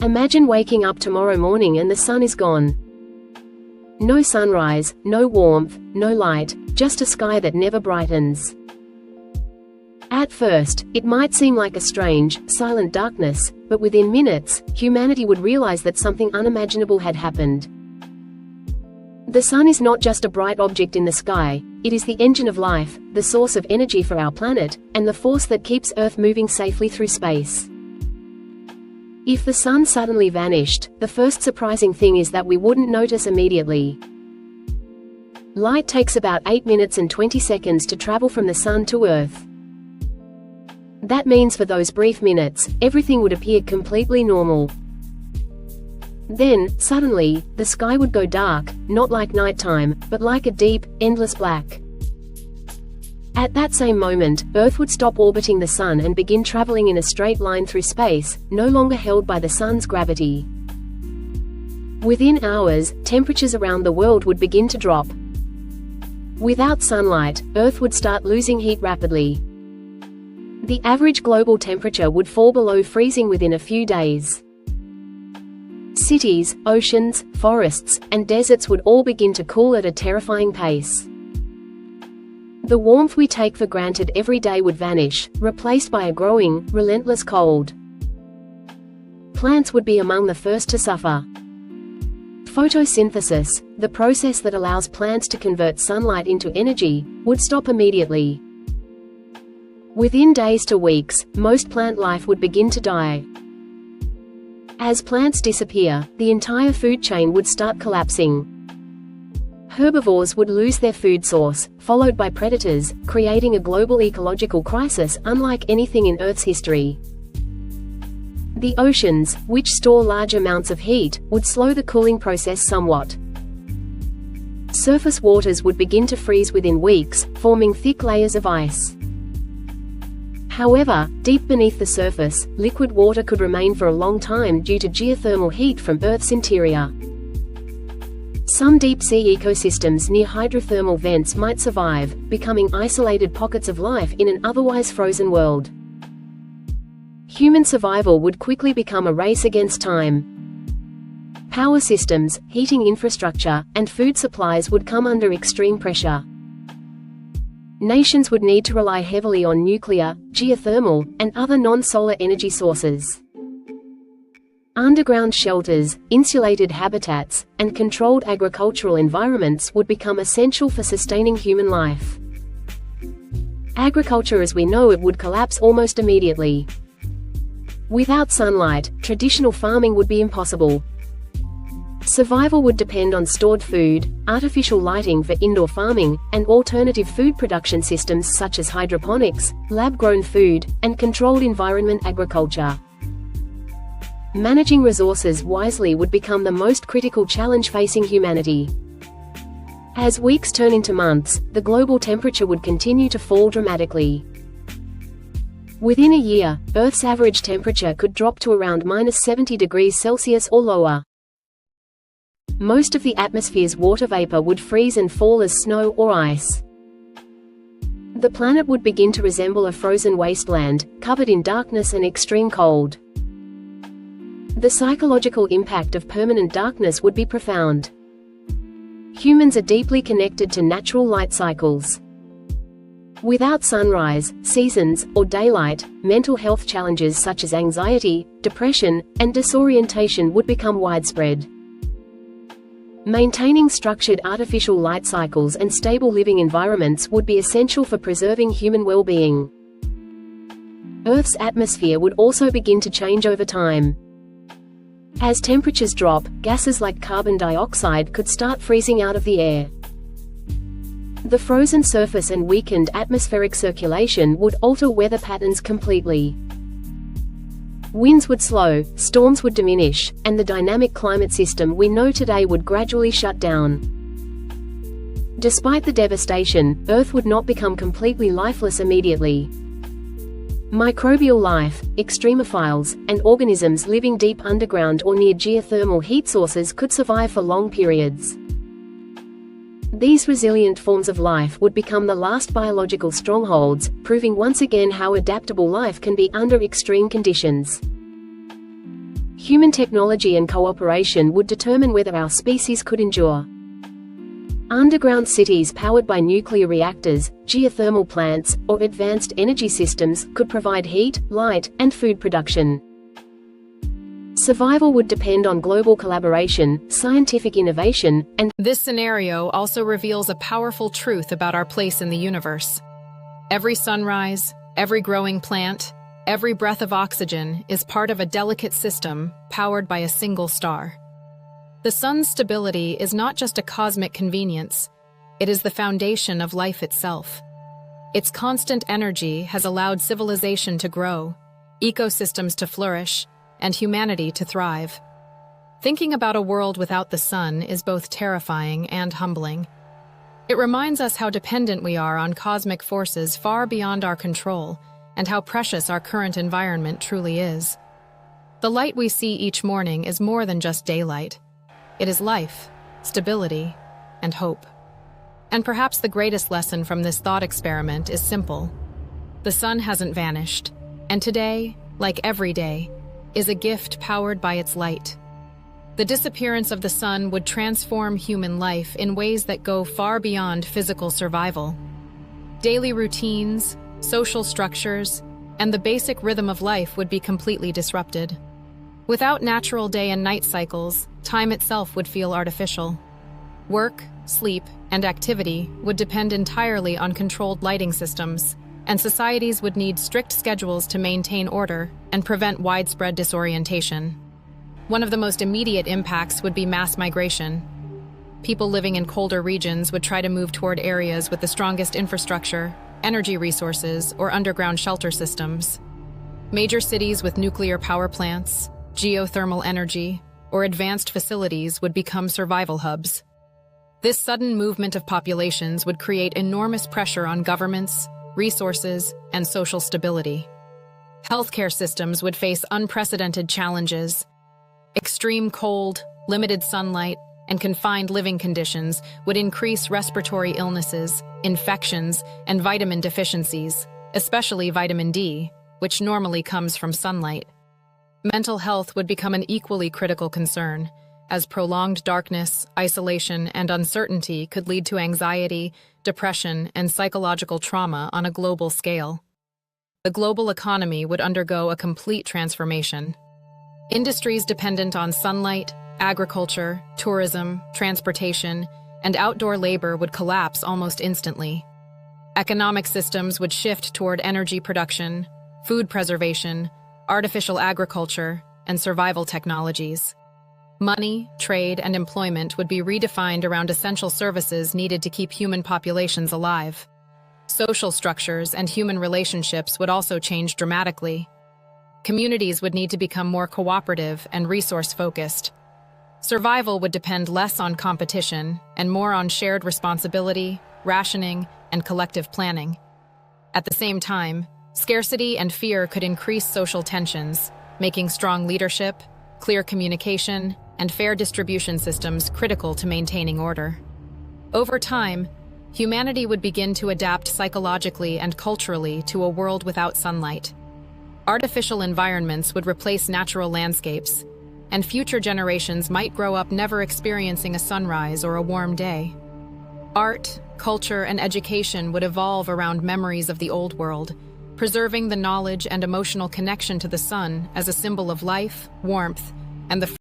Imagine waking up tomorrow morning and the sun is gone. No sunrise, no warmth, no light, just a sky that never brightens. At first, it might seem like a strange, silent darkness, but within minutes, humanity would realize that something unimaginable had happened. The sun is not just a bright object in the sky, it is the engine of life, the source of energy for our planet, and the force that keeps Earth moving safely through space. If the sun suddenly vanished, the first surprising thing is that we wouldn't notice immediately. Light takes about 8 minutes and 20 seconds to travel from the sun to Earth. That means for those brief minutes, everything would appear completely normal. Then, suddenly, the sky would go dark, not like nighttime, but like a deep, endless black. At that same moment, Earth would stop orbiting the sun and begin traveling in a straight line through space, no longer held by the sun's gravity. Within hours, temperatures around the world would begin to drop. Without sunlight, Earth would start losing heat rapidly. The average global temperature would fall below freezing within a few days. Cities, oceans, forests, and deserts would all begin to cool at a terrifying pace. The warmth we take for granted every day would vanish, replaced by a growing, relentless cold. Plants would be among the first to suffer. Photosynthesis, the process that allows plants to convert sunlight into energy, would stop immediately. Within days to weeks, most plant life would begin to die. As plants disappear, the entire food chain would start collapsing. Herbivores would lose their food source, followed by predators, creating a global ecological crisis unlike anything in Earth's history. The oceans, which store large amounts of heat, would slow the cooling process somewhat. Surface waters would begin to freeze within weeks, forming thick layers of ice. However, deep beneath the surface, liquid water could remain for a long time due to geothermal heat from Earth's interior. Some deep-sea ecosystems near hydrothermal vents might survive, becoming isolated pockets of life in an otherwise frozen world. Human survival would quickly become a race against time. Power systems, heating infrastructure, and food supplies would come under extreme pressure. Nations would need to rely heavily on nuclear, geothermal, and other non-solar energy sources. Underground shelters, insulated habitats, and controlled agricultural environments would become essential for sustaining human life. Agriculture as we know it would collapse almost immediately. Without sunlight, traditional farming would be impossible. Survival would depend on stored food, artificial lighting for indoor farming, and alternative food production systems such as hydroponics, lab-grown food, and controlled environment agriculture. Managing resources wisely would become the most critical challenge facing humanity. As weeks turn into months, the global temperature would continue to fall dramatically. Within a year, Earth's average temperature could drop to around -70 degrees Celsius or lower. Most of the atmosphere's water vapor would freeze and fall as snow or ice. The planet would begin to resemble a frozen wasteland, covered in darkness and extreme cold. The psychological impact of permanent darkness would be profound. Humans are deeply connected to natural light cycles. Without sunrise, seasons, or daylight, mental health challenges such as anxiety, depression, and disorientation would become widespread. Maintaining structured artificial light cycles and stable living environments would be essential for preserving human well-being. Earth's atmosphere would also begin to change over time. As temperatures drop, gases like carbon dioxide could start freezing out of the air. The frozen surface and weakened atmospheric circulation would alter weather patterns completely. Winds would slow, storms would diminish, and the dynamic climate system we know today would gradually shut down. Despite the devastation, Earth would not become completely lifeless immediately. Microbial life, extremophiles, and organisms living deep underground or near geothermal heat sources could survive for long periods. These resilient forms of life would become the last biological strongholds, proving once again how adaptable life can be under extreme conditions. Human technology and cooperation would determine whether our species could endure. Underground cities powered by nuclear reactors, geothermal plants, or advanced energy systems could provide heat, light, and food production. Survival would depend on global collaboration, scientific innovation, and this scenario also reveals a powerful truth about our place in the universe. Every sunrise, every growing plant, every breath of oxygen is part of a delicate system powered by a single star. The sun's stability is not just a cosmic convenience, it is the foundation of life itself. Its constant energy has allowed civilization to grow, ecosystems to flourish, and humanity to thrive. Thinking about a world without the sun is both terrifying and humbling. It reminds us how dependent we are on cosmic forces far beyond our control, and how precious our current environment truly is. The light we see each morning is more than just daylight. It is life, stability, and hope. And perhaps the greatest lesson from this thought experiment is simple. The sun hasn't vanished, and today, like every day, is a gift powered by its light. The disappearance of the sun would transform human life in ways that go far beyond physical survival. Daily routines, social structures, and the basic rhythm of life would be completely disrupted. Without natural day and night cycles, time itself would feel artificial. Work, sleep, and activity would depend entirely on controlled lighting systems, and societies would need strict schedules to maintain order and prevent widespread disorientation. One of the most immediate impacts would be mass migration. People living in colder regions would try to move toward areas with the strongest infrastructure, energy resources, or underground shelter systems. Major cities with nuclear power plants, geothermal energy, or advanced facilities would become survival hubs. This sudden movement of populations would create enormous pressure on governments, resources, and social stability. Healthcare systems would face unprecedented challenges. Extreme cold, limited sunlight, and confined living conditions would increase respiratory illnesses, infections, and vitamin deficiencies, especially vitamin D, which normally comes from sunlight. Mental health would become an equally critical concern, as prolonged darkness, isolation, and uncertainty could lead to anxiety, depression, and psychological trauma on a global scale. The global economy would undergo a complete transformation. Industries dependent on sunlight, agriculture, tourism, transportation, and outdoor labor would collapse almost instantly. Economic systems would shift toward energy production, food preservation, artificial agriculture, and survival technologies. Money, trade, and employment would be redefined around essential services needed to keep human populations alive. Social structures and human relationships would also change dramatically. Communities would need to become more cooperative and resource-focused. Survival would depend less on competition and more on shared responsibility, rationing, and collective planning. At the same time, scarcity and fear could increase social tensions, making strong leadership, clear communication, and fair distribution systems critical to maintaining order. Over time, humanity would begin to adapt psychologically and culturally to a world without sunlight. Artificial environments would replace natural landscapes, and future generations might grow up never experiencing a sunrise or a warm day. Art, culture, and education would evolve around memories of the old world, preserving the knowledge and emotional connection to the sun as a symbol of life, warmth, and the